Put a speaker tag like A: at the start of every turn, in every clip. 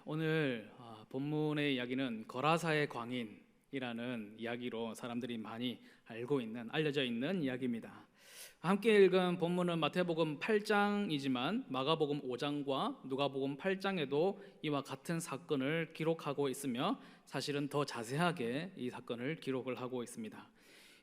A: 오늘 본문의 이야기는 거라사의 광인이라는 이야기로 사람들이 많이 알려져 있는 이야기입니다. 함께 읽은 본문은 마태복음 8장이지만 마가복음 5장과 누가복음 8장에도 이와 같은 사건을 기록하고 있으며 사실은 더 자세하게 이 사건을 기록을 하고 있습니다.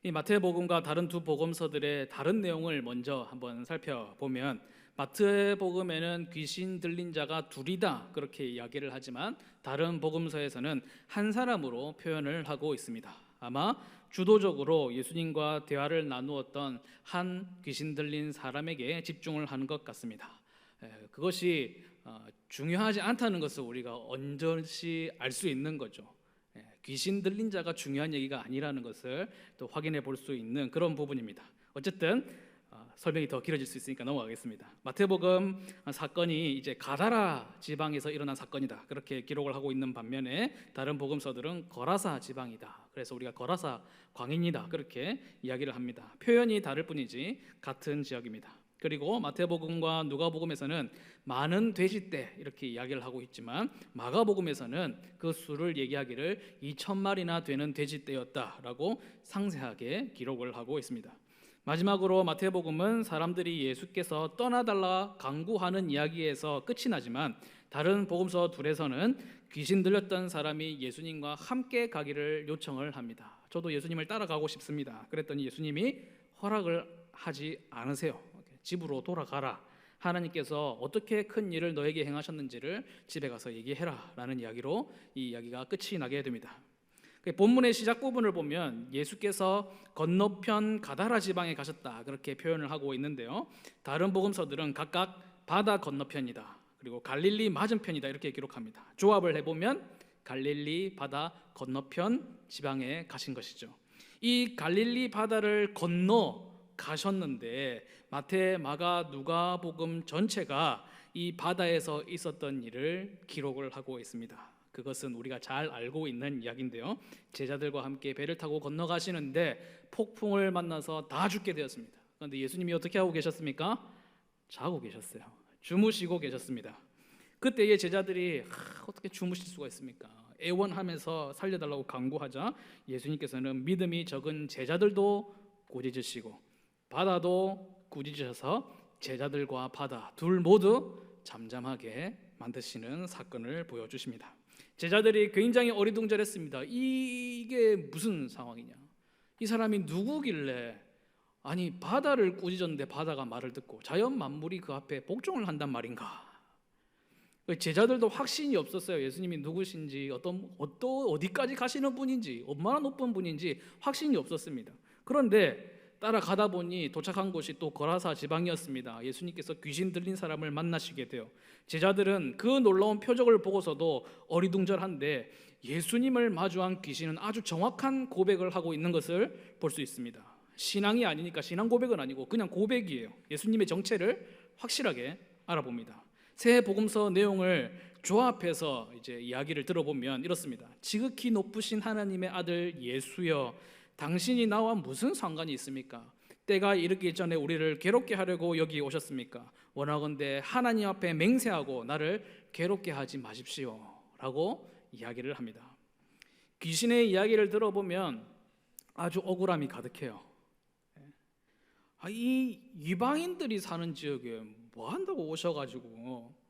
A: 이 마태복음과 다른 두 복음서들의 다른 내용을 먼저 한번 살펴보면, 마태복음에는 귀신 들린 자가 둘이다 그렇게 이야기를 하지만 다른 복음서에서는 한 사람으로 표현을 하고 있습니다. 아마 주도적으로 예수님과 대화를 나누었던 한 귀신 들린 사람에게 집중을 하는 것 같습니다. 그것이 중요하지 않다는 것을 우리가 언제시 알 수 있는 거죠. 귀신 들린 자가 중요한 얘기가 아니라는 것을 또 확인해 볼 수 있는 그런 부분입니다. 어쨌든 설명이 더 길어질 수 있으니까 넘어가겠습니다. 마태복음 사건이 이제 가다라 지방에서 일어난 사건이다 그렇게 기록을 하고 있는 반면에 다른 복음서들은 거라사 지방이다, 그래서 우리가 거라사 광인이다 그렇게 이야기를 합니다. 표현이 다를 뿐이지 같은 지역입니다. 그리고 마태복음과 누가복음에서는 많은 돼지떼 이렇게 이야기를 하고 있지만 마가복음에서는 그 수를 얘기하기를 2,000마리나 되는 돼지떼였다라고 상세하게 기록을 하고 있습니다. 마지막으로 마태복음은 사람들이 예수께서 떠나달라 강구하는 이야기에서 끝이 나지만 다른 복음서 둘에서는 귀신 들렸던 사람이 예수님과 함께 가기를 요청을 합니다. 저도 예수님을 따라가고 싶습니다. 그랬더니 예수님이 허락을 하지 않으세요. 집으로 돌아가라. 하나님께서 어떻게 큰 일을 너에게 행하셨는지를 집에 가서 얘기해라 라는 이야기로 이 이야기가 끝이 나게 됩니다. 본문의 시작 부분을 보면 예수께서 건너편 가다라 지방에 가셨다 그렇게 표현을 하고 있는데요, 다른 복음서들은 각각 바다 건너편이다 그리고 갈릴리 맞은편이다 이렇게 기록합니다. 조합을 해보면 갈릴리 바다 건너편 지방에 가신 것이죠. 이 갈릴리 바다를 건너 가셨는데 마태, 마가, 누가복음 전체가 이 바다에서 있었던 일을 기록을 하고 있습니다. 그것은 우리가 잘 알고 있는 이야기인데요, 제자들과 함께 배를 타고 건너가시는데 폭풍을 만나서 다 죽게 되었습니다. 그런데 예수님이 어떻게 하고 계셨습니까? 자고 계셨어요. 주무시고 계셨습니다. 그때의 제자들이 어떻게 주무실 수가 있습니까? 애원하면서 살려달라고 간구하자 예수님께서는 믿음이 적은 제자들도 꾸짖으시고 바다도 꾸짖으셔서 제자들과 바다 둘 모두 잠잠하게 만드시는 사건을 보여주십니다. 제자들이 굉장히 어리둥절했습니다. 이게 무슨 상황이냐? 이 사람이 누구길래 아니 바다를 꾸짖었는데 바다가 말을 듣고 자연 만물이 그 앞에 복종을 한단 말인가? 제자들도 확신이 없었어요. 예수님이 누구신지 어디까지 가시는 분인지 얼마나 높은 분인지 확신이 없었습니다. 그런데 따라가다 보니 도착한 곳이 또 거라사 지방이었습니다. 예수님께서 귀신 들린 사람을 만나시게 돼요. 제자들은 그 놀라운 표적을 보고서도 어리둥절한데 예수님을 마주한 귀신은 아주 정확한 고백을 하고 있는 것을 볼 수 있습니다. 신앙이 아니니까 신앙 고백은 아니고 그냥 고백이에요. 예수님의 정체를 확실하게 알아봅니다. 새 복음서 내용을 조합해서 이제 이야기를 들어보면 이렇습니다. 지극히 높으신 하나님의 아들 예수여, 당신이 나와 무슨 상관이 있습니까? 때가 이르기 전에 우리를 괴롭게 하려고 여기 오셨습니까? 원하건대 하나님 앞에 맹세하고 나를 괴롭게 하지 마십시오 라고 이야기를 합니다. 귀신의 이야기를 들어보면 아주 억울함이 가득해요. 이 이방인들이 사는 지역에 뭐 한다고 오셔가지고,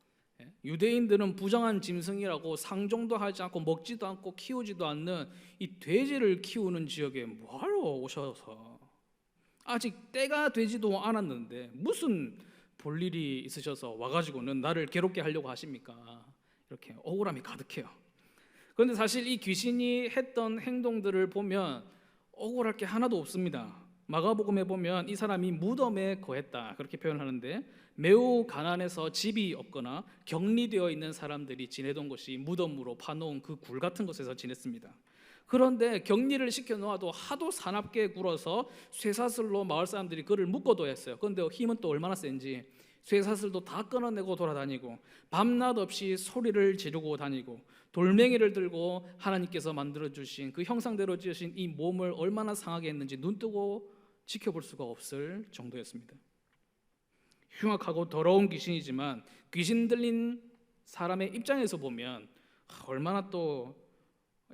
A: 유대인들은 부정한 짐승이라고 상종도 하지 않고 먹지도 않고 키우지도 않는 이 돼지를 키우는 지역에 뭐하러 오셔서, 아직 때가 되지도 않았는데 무슨 볼일이 있으셔서 와가지고는 나를 괴롭게 하려고 하십니까? 이렇게 억울함이 가득해요. 그런데 사실 이 귀신이 했던 행동들을 보면 억울할 게 하나도 없습니다. 마가복음에 보면 이 사람이 무덤에 거했다 그렇게 표현하는데, 매우 가난해서 집이 없거나 격리되어 있는 사람들이 지내던 곳이 무덤으로 파놓은 그 굴 같은 곳에서 지냈습니다. 그런데 격리를 시켜놓아도 하도 사납게 굴어서 쇠사슬로 마을 사람들이 그를 묶어둬야 했어요. 그런데 힘은 또 얼마나 센지 쇠사슬도 다 끊어내고 돌아다니고 밤낮 없이 소리를 지르고 다니고 돌멩이를 들고 하나님께서 만들어주신 그 형상대로 지으신 이 몸을 얼마나 상하게 했는지 눈뜨고 지켜볼 수가 없을 정도였습니다. 흉악하고 더러운 귀신이지만 귀신 들린 사람의 입장에서 보면 얼마나 또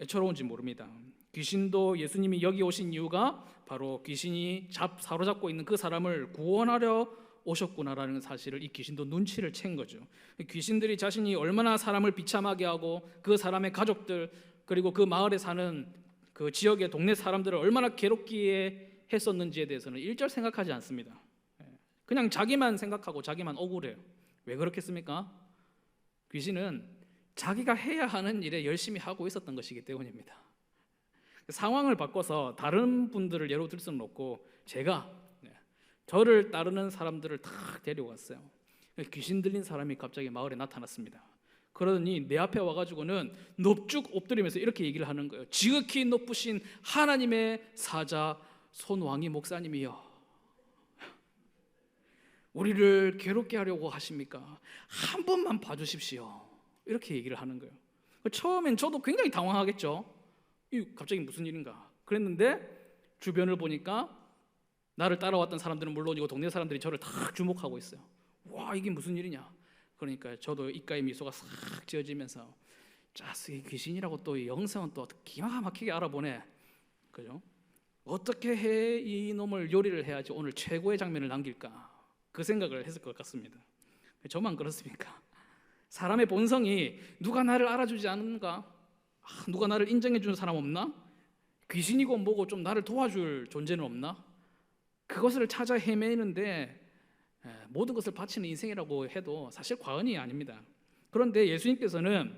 A: 애처로운지 모릅니다. 귀신도 예수님이 여기 오신 이유가 바로 귀신이 사로잡고 있는 그 사람을 구원하려 오셨구나라는 사실을 이 귀신도 눈치를 챈 거죠. 귀신들이 자신이 얼마나 사람을 비참하게 하고 그 사람의 가족들 그리고 그 마을에 사는 그 지역의 동네 사람들을 얼마나 괴롭게 했었는지에 대해서는 일절 생각하지 않습니다. 그냥 자기만 생각하고 자기만 억울해요. 왜 그렇겠습니까? 귀신은 자기가 해야 하는 일에 열심히 하고 있었던 것이기 때문입니다. 상황을 바꿔서 다른 분들을 예로 들 수는 없고 제가 저를 따르는 사람들을 다 데려왔어요. 귀신 들린 사람이 갑자기 마을에 나타났습니다. 그러더니 내 앞에 와가지고는 넙죽 엎드리면서 이렇게 얘기를 하는 거예요. 지극히 높으신 하나님의 사자 손왕희 목사님이여, 우리를 괴롭게 하려고 하십니까? 한 번만 봐주십시오. 이렇게 얘기를 하는 거예요. 처음엔 저도 굉장히 당황하겠죠. 이 갑자기 무슨 일인가 그랬는데 주변을 보니까 나를 따라왔던 사람들은 물론이고 동네 사람들이 저를 다 주목하고 있어요. 와, 이게 무슨 일이냐. 그러니까 저도 입가에 미소가 싹 지어지면서 이 귀신이라고 또 이 영성은 또 기가 막히게 알아보네. 그죠? 어떻게 해 이 놈을 요리를 해야지 오늘 최고의 장면을 남길까, 그 생각을 했을 것 같습니다. 저만 그렇습니까? 사람의 본성이 누가 나를 알아주지 않는가? 누가 나를 인정해 주는 사람 없나? 귀신이고 뭐고 좀 나를 도와줄 존재는 없나? 그것을 찾아 헤매는데 모든 것을 바치는 인생이라고 해도 사실 과언이 아닙니다. 그런데 예수님께서는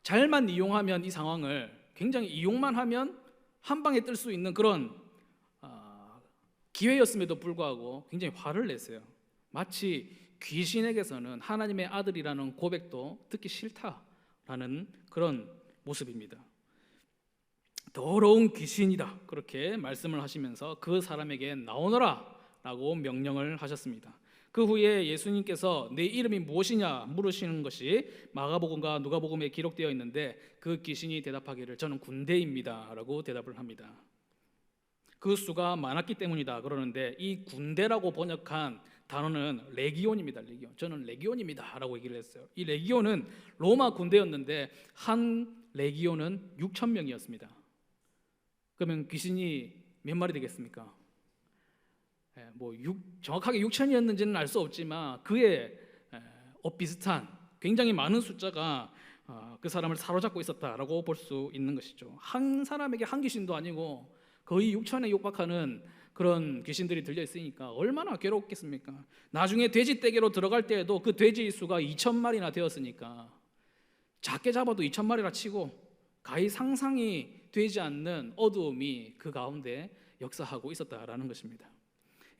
A: 잘만 이용하면 이 상황을 굉장히 이용만 하면 한 방에 뜰 수 있는 그런 기회였음에도 불구하고 굉장히 화를 내세요. 마치 귀신에게서는 하나님의 아들이라는 고백도 듣기 싫다라는 그런 모습입니다. 더러운 귀신이다, 그렇게 말씀을 하시면서 그 사람에게 나오너라 라고 명령을 하셨습니다. 그 후에 예수님께서 내 이름이 무엇이냐 물으시는 것이 마가복음과 누가복음에 기록되어 있는데 그 귀신이 대답하기를 저는 군대입니다 라고 대답을 합니다. 그 수가 많았기 때문이다 그러는데 이 군대라고 번역한 단어는 레기온입니다. 레기온. 저는 레기온입니다 라고 얘기를 했어요. 이 레기온은 로마 군대였는데 한 레기온은 6,000명이었습니다. 그러면 귀신이 몇 마리 되겠습니까? 정확하게 6,000이었는지는 알 수 없지만 그에 비슷한 굉장히 많은 숫자가 그 사람을 사로잡고 있었다라고 볼 수 있는 것이죠. 한 사람에게 한 귀신도 아니고 거의 6,000에 육박하는 그런 귀신들이 들려 있으니까 얼마나 괴롭겠습니까? 나중에 돼지 떼개로 들어갈 때에도 그 돼지 수가 2,000마리나 되었으니까 작게 잡아도 2,000마리라 치고 가히 상상이 되지 않는 어두움이 그 가운데 역사하고 있었다라는 것입니다.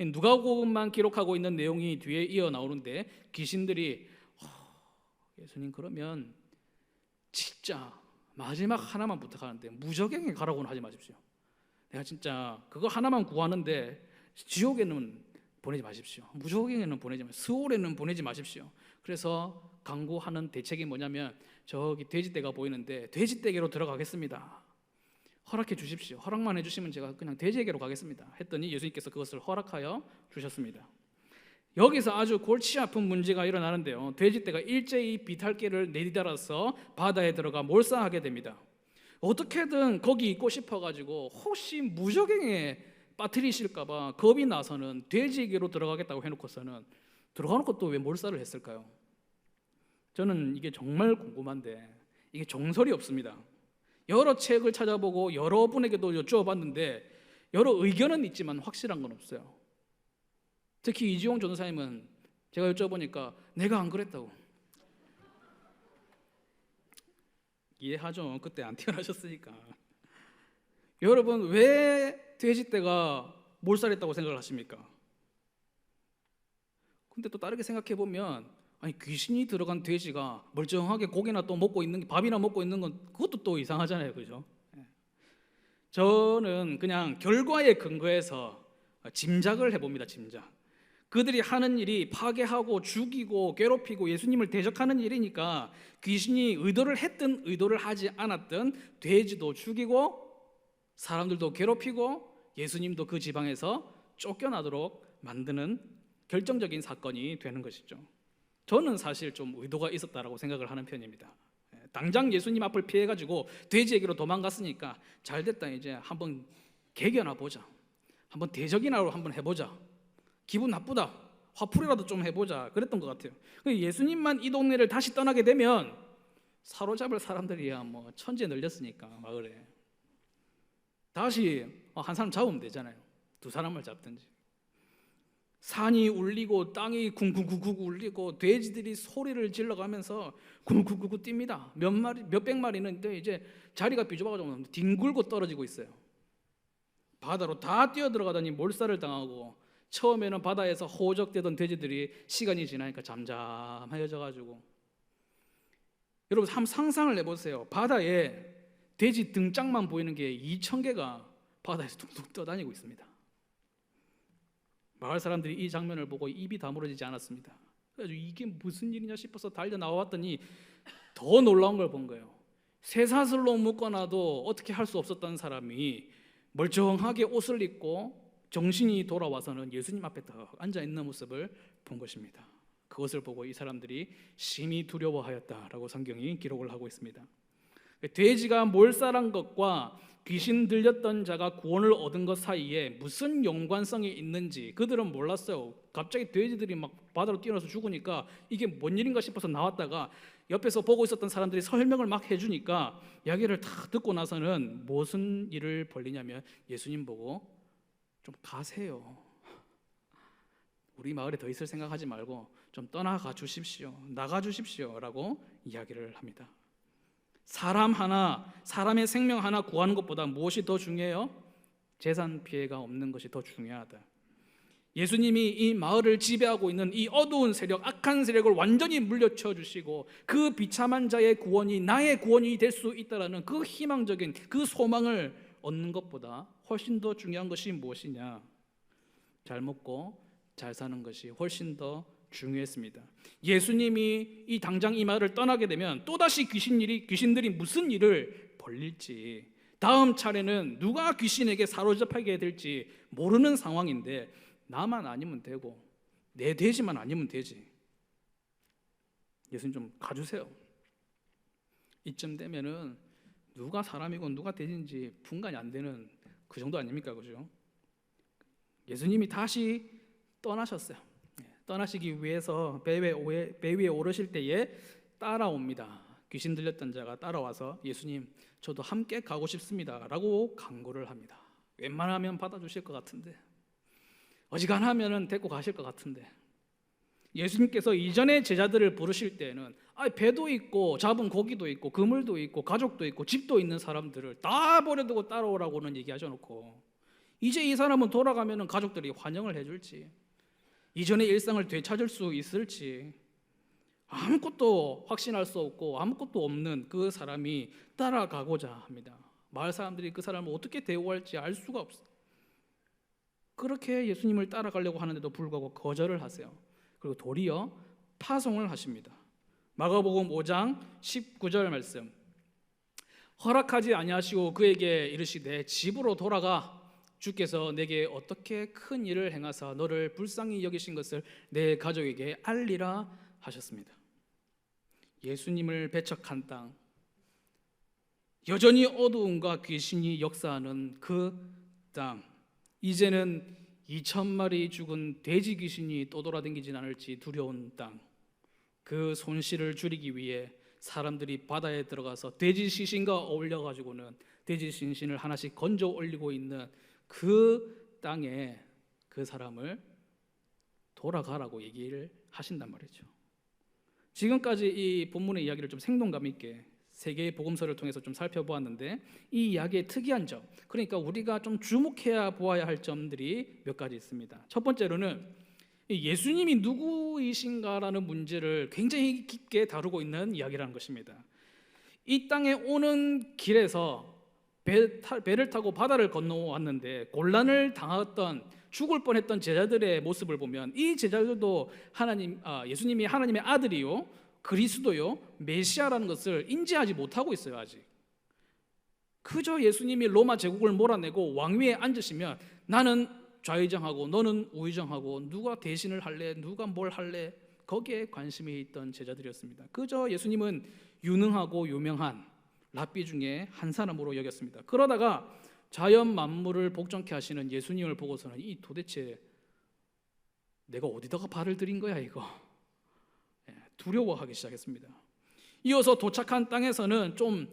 A: 누가복음만 기록하고 있는 내용이 뒤에 이어 나오는데 귀신들이 예수님 그러면 진짜 마지막 하나만 부탁하는데 무적행에 가라고는 하지 마십시오. 내가 진짜 그거 하나만 구하는데 지옥에는 보내지 마십시오. 무적행에는 보내지 마십시오. 스올에는 보내지 마십시오. 그래서 강구하는 대책이 뭐냐면 저기 돼지떼가 보이는데 돼지떼개로 들어가겠습니다. 허락해 주십시오. 허락만 해주시면 제가 그냥 돼지에게로 가겠습니다. 했더니 예수님께서 그것을 허락하여 주셨습니다. 여기서 아주 골치 아픈 문제가 일어나는데요. 돼지떼가 일제히 비탈길을 내디달아서 바다에 들어가 몰사하게 됩니다. 어떻게든 거기 있고 싶어가지고 혹시 무적행에 빠뜨리실까 봐 겁이 나서는 돼지에게로 들어가겠다고 해놓고서는 들어가는 것도 왜 몰사를 했을까요? 저는 이게 정말 궁금한데 이게 정설이 없습니다. 여러 책을 찾아보고 여러분에게도 여쭈어봤는데 여러 의견은 있지만 확실한 건 없어요. 특히 이지용 전도사님은 제가 여쭤보니까 내가 안 그랬다고. 이해하죠. 그때 안 태어나셨으니까. 여러분 왜 돼지떼가 몰살했다고 생각을 하십니까? 근데 또 다르게 생각해 보면 아니 귀신이 들어간 돼지가 멀쩡하게 고기나 또 먹고 있는 밥이나 먹고 있는 건 그것도 또 이상하잖아요, 그죠? 저는 그냥 결과에 근거해서 짐작을 해봅니다. 짐작. 그들이 하는 일이 파괴하고 죽이고 괴롭히고 예수님을 대적하는 일이니까 귀신이 의도를 했든 의도를 하지 않았든 돼지도 죽이고 사람들도 괴롭히고 예수님도 그 지방에서 쫓겨나도록 만드는 결정적인 사건이 되는 것이죠. 저는 사실 좀 의도가 있었다라고 생각을 하는 편입니다. 당장 예수님 앞을 피해가지고 돼지에게로 도망갔으니까 잘됐다, 이제 한번 개겨나 보자, 한번 대적이나 한번 해보자, 기분 나쁘다, 화풀이라도 좀 해보자, 그랬던 것 같아요. 예수님만 이 동네를 다시 떠나게 되면 사로잡을 사람들이야 뭐 천지에 널렸으니까 마을에 다시 한 사람 잡으면 되잖아요. 두 사람을 잡든지. 산이 울리고 땅이 쿵쿵쿵쿵 울리고 돼지들이 소리를 질러가면서 쿵쿵쿵쿵 뜁니다. 몇백 마리는 이제 자리가 비좁아가지고 뒹굴고 떨어지고 있어요. 바다로 다 뛰어들어가더니 몰살을 당하고, 처음에는 바다에서 호적되던 돼지들이 시간이 지나니까 잠잠해져가지고, 여러분 한번 상상을 해보세요. 바다에 돼지 등짝만 보이는 게 2,000개가 바다에서 둥둥 떠다니고 있습니다. 마을 사람들이 이 장면을 보고 입이 다물어지지 않았습니다. 그래서 이게 무슨 일이냐 싶어서 달려 나와봤더니 더 놀라운 걸 본 거예요. 쇠사슬로 묶어놔도 어떻게 할 수 없었던 사람이 멀쩡하게 옷을 입고 정신이 돌아와서는 예수님 앞에 딱 앉아있는 모습을 본 것입니다. 그것을 보고 이 사람들이 심히 두려워하였다라고 성경이 기록을 하고 있습니다. 돼지가 몰살한 것과 귀신 들렸던 자가 구원을 얻은 것 사이에 무슨 연관성이 있는지 그들은 몰랐어요. 갑자기 돼지들이 막 바다로 뛰어나서 죽으니까 이게 뭔 일인가 싶어서 나왔다가 옆에서 보고 있었던 사람들이 설명을 막 해주니까 이야기를 다 듣고 나서는 무슨 일을 벌리냐면 예수님 보고 좀 가세요. 우리 마을에 더 있을 생각하지 말고 좀 떠나가 주십시오. 나가 주십시오 라고 이야기를 합니다. 사람 하나, 사람의 생명 하나 구하는 것보다 무엇이 더 중요해요? 재산 피해가 없는 것이 더 중요하다. 예수님이 이 마을을 지배하고 있는 이 어두운 세력, 악한 세력을 완전히 물려쳐 주시고 그 비참한 자의 구원이 나의 구원이 될 수 있다라는 그 희망적인 그 소망을 얻는 것보다 훨씬 더 중요한 것이 무엇이냐? 잘 먹고 잘 사는 것이 훨씬 더 중요했습니다. 예수님이 이 당장 이 마을을 떠나게 되면 또다시 귀신들이 무슨 일을 벌릴지, 다음 차례는 누가 귀신에게 사로잡히게 될지 모르는 상황인데 나만 아니면 되고 내 돼지만 아니면 되지. 예수님 좀 가주세요. 이쯤 되면은 누가 사람이고 누가 돼지인지 분간이 안 되는 그 정도 아닙니까? 그죠? 예수님이 다시 떠나셨어요. 떠나시기 위해서 배 위에 오르실 때에 따라옵니다. 귀신 들렸던 자가 따라와서 예수님 저도 함께 가고 싶습니다 라고 간구를 합니다. 웬만하면 받아주실 것 같은데, 어지간하면 데리고 가실 것 같은데, 예수님께서 이전에 제자들을 부르실 때는 배도 있고 잡은 고기도 있고 그물도 있고 가족도 있고 집도 있는 사람들을 다 버려두고 따라오라고는 얘기하셔놓고 이제 이 사람은 돌아가면 가족들이 환영을 해줄지, 이전의 일상을 되찾을 수 있을지 아무것도 확신할 수 없고 아무것도 없는 그 사람이 따라가고자 합니다. 마을 사람들이 그 사람을 어떻게 대우할지 알 수가 없어요. 그렇게 예수님을 따라가려고 하는데도 불구하고 거절을 하세요. 그리고 도리어 파송을 하십니다. 마가복음 5장 19절 말씀, 허락하지 아니하시고 그에게 이르시되 집으로 돌아가, 주께서 내게 어떻게 큰 일을 행하사 너를 불쌍히 여기신 것을 내 가족에게 알리라 하셨습니다. 예수님을 배척한 땅, 여전히 어두움과 귀신이 역사하는 그 땅, 이제는 2,000마리 죽은 돼지 귀신이 떠돌아다니진 않을지 두려운 땅, 그 손실을 줄이기 위해 사람들이 바다에 들어가서 돼지 시신과 어울려 가지고는 돼지 시신을 하나씩 건져 올리고 있는 그 땅에 그 사람을 돌아가라고 얘기를 하신단 말이죠. 지금까지 이 본문의 이야기를 좀 생동감 있게 세 개의 복음서를 통해서 좀 살펴보았는데, 이 이야기의 특이한 점, 그러니까 우리가 좀 주목해야 보아야 할 점들이 몇 가지 있습니다. 첫 번째로는 예수님이 누구이신가라는 문제를 굉장히 깊게 다루고 있는 이야기라는 것입니다. 이 땅에 오는 길에서 배를 타고 바다를 건너왔는데 곤란을 당했던, 죽을 뻔했던 제자들의 모습을 보면 이 제자들도 예수님이 하나님의 아들이요, 그리스도요, 메시아라는 것을 인지하지 못하고 있어요. 아직 그저 예수님이 로마 제국을 몰아내고 왕위에 앉으시면 나는 좌의정하고 너는 우의정하고 누가 대신을 할래, 누가 뭘 할래, 거기에 관심이 있던 제자들이었습니다. 그저 예수님은 유능하고 유명한 랍비 중에 한 사람으로 여겼습니다. 그러다가 자연 만물을 복종케 하시는 예수님을 보고서는 이 도대체 내가 어디다가 발을 들인 거야 이거, 두려워하기 시작했습니다. 이어서 도착한 땅에서는 좀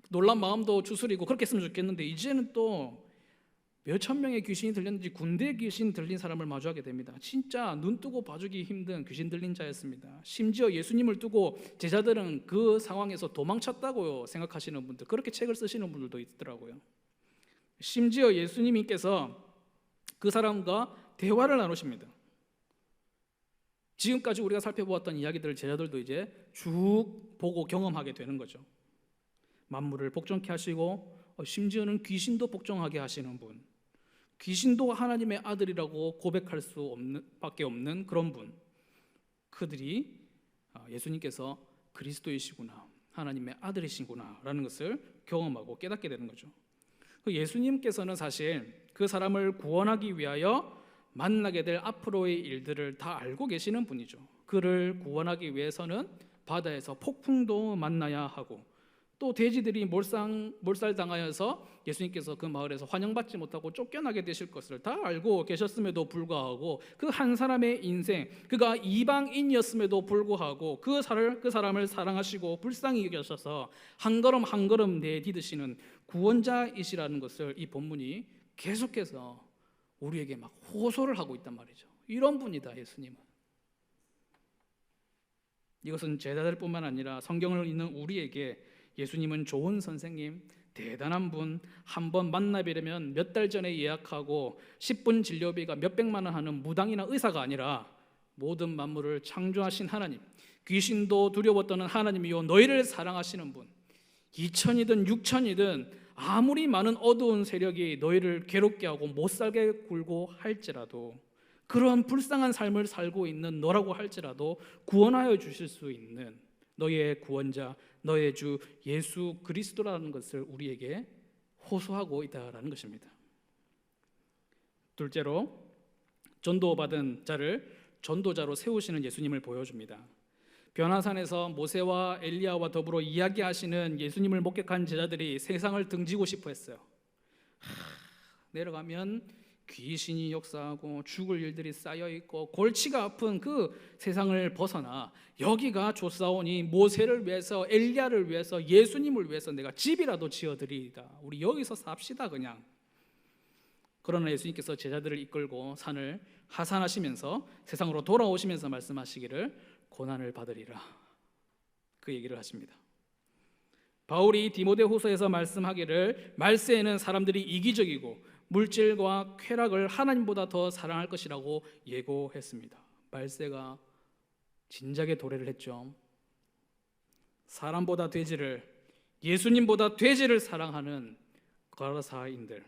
A: 놀란 마음도 추스리고 그렇게 했으면 좋겠는데, 이제는 또 몇천 명의 귀신이 들렸는지 군대 귀신 들린 사람을 마주하게 됩니다. 진짜 눈 뜨고 봐주기 힘든 귀신 들린 자였습니다. 심지어 예수님을 두고 제자들은 그 상황에서 도망쳤다고 생각하시는 분들, 그렇게 책을 쓰시는 분들도 있더라고요. 심지어 예수님께서 그 사람과 대화를 나누십니다. 지금까지 우리가 살펴보았던 이야기들을 제자들도 이제 쭉 보고 경험하게 되는 거죠. 만물을 복종케 하시고 심지어는 귀신도 복종하게 하시는 분, 귀신도 하나님의 아들이라고 고백할 밖에 없는 그런 분, 그들이 예수님께서 그리스도이시구나, 하나님의 아들이시구나 라는 것을 경험하고 깨닫게 되는 거죠. 그 예수님께서는 사실 그 사람을 구원하기 위하여 만나게 될 앞으로의 일들을 다 알고 계시는 분이죠. 그를 구원하기 위해서는 바다에서 폭풍도 만나야 하고, 또 돼지들이 몰살당하여서 예수님께서 그 마을에서 환영받지 못하고 쫓겨나게 되실 것을 다 알고 계셨음에도 불구하고, 그 한 사람의 인생, 그가 이방인이었음에도 불구하고 그 사람을 사랑하시고 불쌍히 여기셔서 한 걸음 한 걸음 내디디시는 구원자이시라는 것을 이 본문이 계속해서 우리에게 막 호소를 하고 있단 말이죠. 이런 분이다 예수님은. 이것은 제자들뿐만 아니라 성경을 읽는 우리에게 예수님은 좋은 선생님, 대단한 분, 한번 만나뵈려면 몇 달 전에 예약하고 10분 진료비가 몇백만 원 하는 무당이나 의사가 아니라 모든 만물을 창조하신 하나님, 귀신도 두려워 떠는 하나님이요 너희를 사랑하시는 분, 2000이든 6000이든 아무리 많은 어두운 세력이 너희를 괴롭게 하고 못살게 굴고 할지라도, 그런 불쌍한 삶을 살고 있는 너라고 할지라도 구원하여 주실 수 있는 너희의 구원자, 너의 주 예수 그리스도라는 것을 우리에게 호소하고 있다라는 것입니다. 둘째로, 전도받은 자를 전도자로 세우시는 예수님을 보여줍니다. 변화산에서 모세와 엘리야와 더불어 이야기하시는 예수님을 목격한 제자들이 세상을 등지고 싶어 했어요. 내려가면 귀신이 역사하고 죽을 일들이 쌓여있고 골치가 아픈 그 세상을 벗어나 여기가 좋사오니 모세를 위해서, 엘리야를 위해서, 예수님을 위해서 내가 집이라도 지어드리리다. 우리 여기서 삽시다 그냥. 그러나 예수님께서 제자들을 이끌고 산을 하산하시면서 세상으로 돌아오시면서 말씀하시기를 고난을 받으리라, 그 얘기를 하십니다. 바울이 디모데후서에서 말씀하기를 말세에는 사람들이 이기적이고 물질과 쾌락을 하나님보다 더 사랑할 것이라고 예고했습니다. 말세가 진작에 도래를 했죠. 사람보다 돼지를, 예수님보다 돼지를 사랑하는 거라사인들,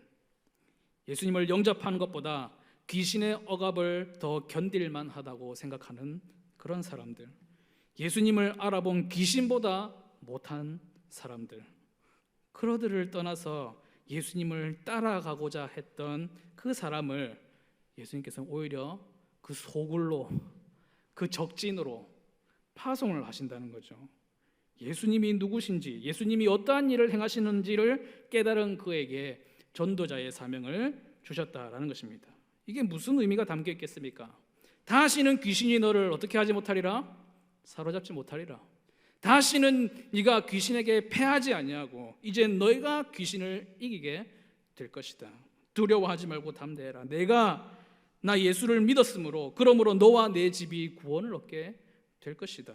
A: 예수님을 영접하는 것보다 귀신의 억압을 더 견딜만 하다고 생각하는 그런 사람들, 예수님을 알아본 귀신보다 못한 사람들, 그러들을 떠나서 예수님을 따라가고자 했던 그 사람을 예수님께서는 오히려 그 소굴로, 그 적진으로 파송을 하신다는 거죠. 예수님이 누구신지, 예수님이 어떠한 일을 행하시는지를 깨달은 그에게 전도자의 사명을 주셨다라는 것입니다. 이게 무슨 의미가 담겨 있겠습니까? 다시는 귀신이 너를 어떻게 하지 못하리라? 사로잡지 못하리라. 다시는 네가 귀신에게 패하지 아니하고 이제 너희가 귀신을 이기게 될 것이다. 두려워하지 말고 담대해라. 내가 나 예수를 믿었으므로, 그러므로 너와 내 집이 구원을 얻게 될 것이다.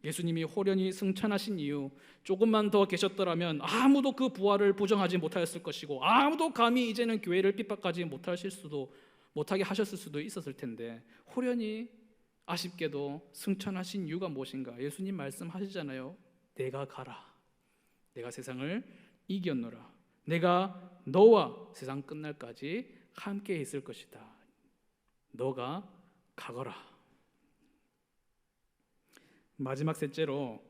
A: 예수님이 호련히 승천하신 이유, 조금만 더 계셨더라면 아무도 그 부활을 부정하지 못하였을 것이고 아무도 감히 이제는 교회를 핍박하지 못하게 하셨을 수도 있었을 텐데, 호련히 아쉽게도 승천하신 이유가 무엇인가? 예수님 말씀하시잖아요. 내가 가라. 내가 세상을 이겼노라. 내가 너와 세상 끝날까지 함께 있을 것이다. 너가 가거라. 마지막 셋째로,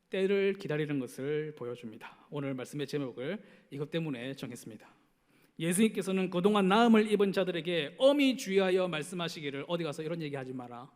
A: 때를 기다리는 것을 보여줍니다. 오늘 말씀의 제목을 이것 때문에 정했습니다. 예수님께서는 그동안 나음을 입은 자들에게 엄히 주의하여 말씀하시기를, 어디 가서 이런 얘기하지 마라.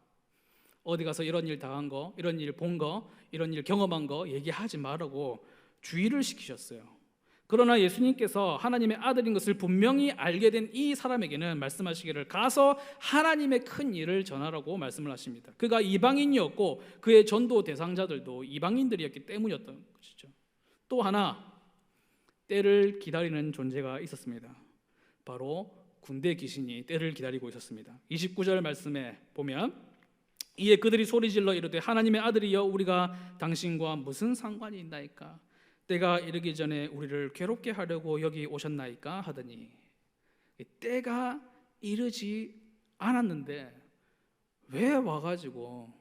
A: 어디 가서 이런 일 당한 거, 이런 일 본 거, 이런 일 경험한 거 얘기하지 말라고 주의를 시키셨어요. 그러나 예수님께서 하나님의 아들인 것을 분명히 알게 된 이 사람에게는 말씀하시기를 가서 하나님의 큰 일을 전하라고 말씀을 하십니다. 그가 이방인이었고 그의 전도 대상자들도 이방인들이었기 때문이었던 것이죠. 또 하나 때를 기다리는 존재가 있었습니다. 바로 군대 귀신이 때를 기다리고 있었습니다. 29절 말씀에 보면 이에 그들이 소리질러 이르되 하나님의 아들이여 우리가 당신과 무슨 상관이 있나이까? 때가 이르기 전에 우리를 괴롭게 하려고 여기 오셨나이까 하더니 때가 이르지 않았는데 왜 와가지고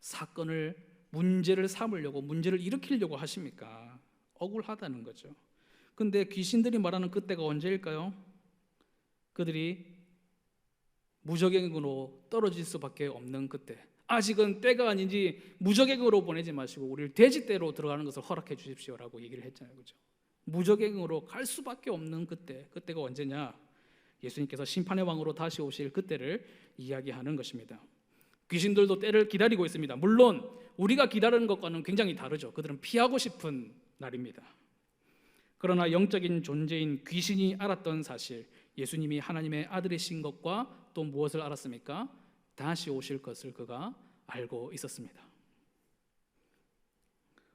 A: 사건을 문제를 삼으려고 문제를 일으키려고 하십니까? 억울하다는 거죠. 근데 귀신들이 말하는 그때가 언제일까요? 그들이 무적행으로 떨어질 수밖에 없는 그때. 아직은 때가 아닌지 무적행으로 보내지 마시고 우리를 돼지떼로 들어가는 것을 허락해 주십시오라고 얘기를 했잖아요. 그죠? 무적행으로 갈 수밖에 없는 그때. 그때가 언제냐? 예수님께서 심판의 왕으로 다시 오실 그때를 이야기하는 것입니다. 귀신들도 때를 기다리고 있습니다. 물론 우리가 기다리는 것과는 굉장히 다르죠. 그들은 피하고 싶은 날입니다. 그러나 영적인 존재인 귀신이 알았던 사실, 예수님이 하나님의 아들이신 것과 또 무엇을 알았습니까? 다시 오실 것을 그가 알고 있었습니다.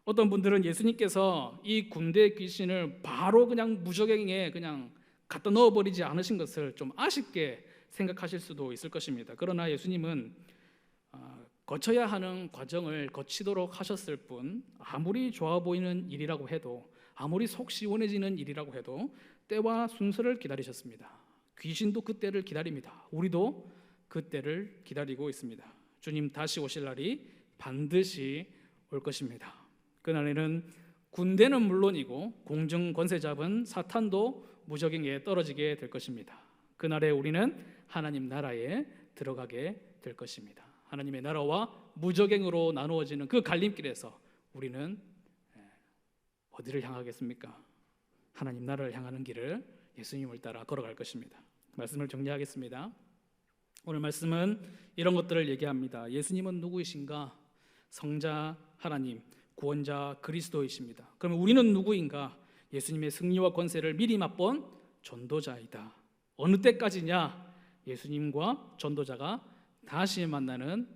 A: 어떤 분들은 예수님께서 이 군대 귀신을 바로 그냥 무적행에 그냥 갖다 넣어버리지 않으신 것을 좀 아쉽게 생각하실 수도 있을 것입니다. 그러나 예수님은 거쳐야 하는 과정을 거치도록 하셨을 뿐, 아무리 좋아 보이는 일이라고 해도, 아무리 속 시원해지는 일이라고 해도 때와 순서를 기다리셨습니다. 귀신도 그 때를 기다립니다. 우리도 그 때를 기다리고 있습니다. 주님 다시 오실 날이 반드시 올 것입니다. 그날에는 군대는 물론이고 공중 권세 잡은 사탄도 무적행에 떨어지게 될 것입니다. 그날에 우리는 하나님 나라에 들어가게 될 것입니다. 하나님의 나라와 무적행으로 나누어지는 그 갈림길에서 우리는 어디를 향하겠습니까? 하나님 나라를 향하는 길을 예수님을 따라 걸어갈 것입니다. 말씀을 정리하겠습니다. 오늘 말씀은 이런 것들을 얘기합니다. 예수님은 누구이신가? 성자 하나님, 구원자 그리스도이십니다. 그러면 우리는 누구인가? 예수님의 승리와 권세를 미리 맛본 전도자이다. 어느 때까지냐? 예수님과 전도자가 다시 만나는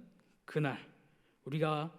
A: 그날, 우리가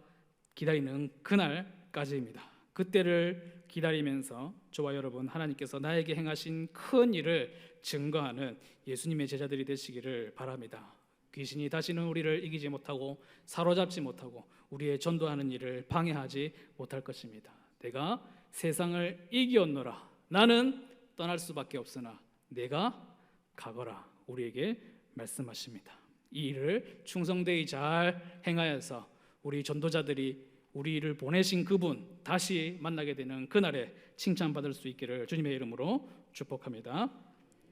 A: 기다리는 그날까지입니다. 그때를 기다리면서 저와 여러분, 하나님께서 나에게 행하신 큰 일을 증거하는 예수님의 제자들이 되시기를 바랍니다. 귀신이 다시는 우리를 이기지 못하고 사로잡지 못하고 우리의 전도하는 일을 방해하지 못할 것입니다. 내가 세상을 이기었노라. 나는 떠날 수밖에 없으나 내가 가거라. 우리에게 말씀하십니다. 이 일을 충성되이 잘 행하여서 우리 전도자들이 우리를 보내신 그분 다시 만나게 되는 그날에 칭찬받을 수 있기를 주님의 이름으로 축복합니다.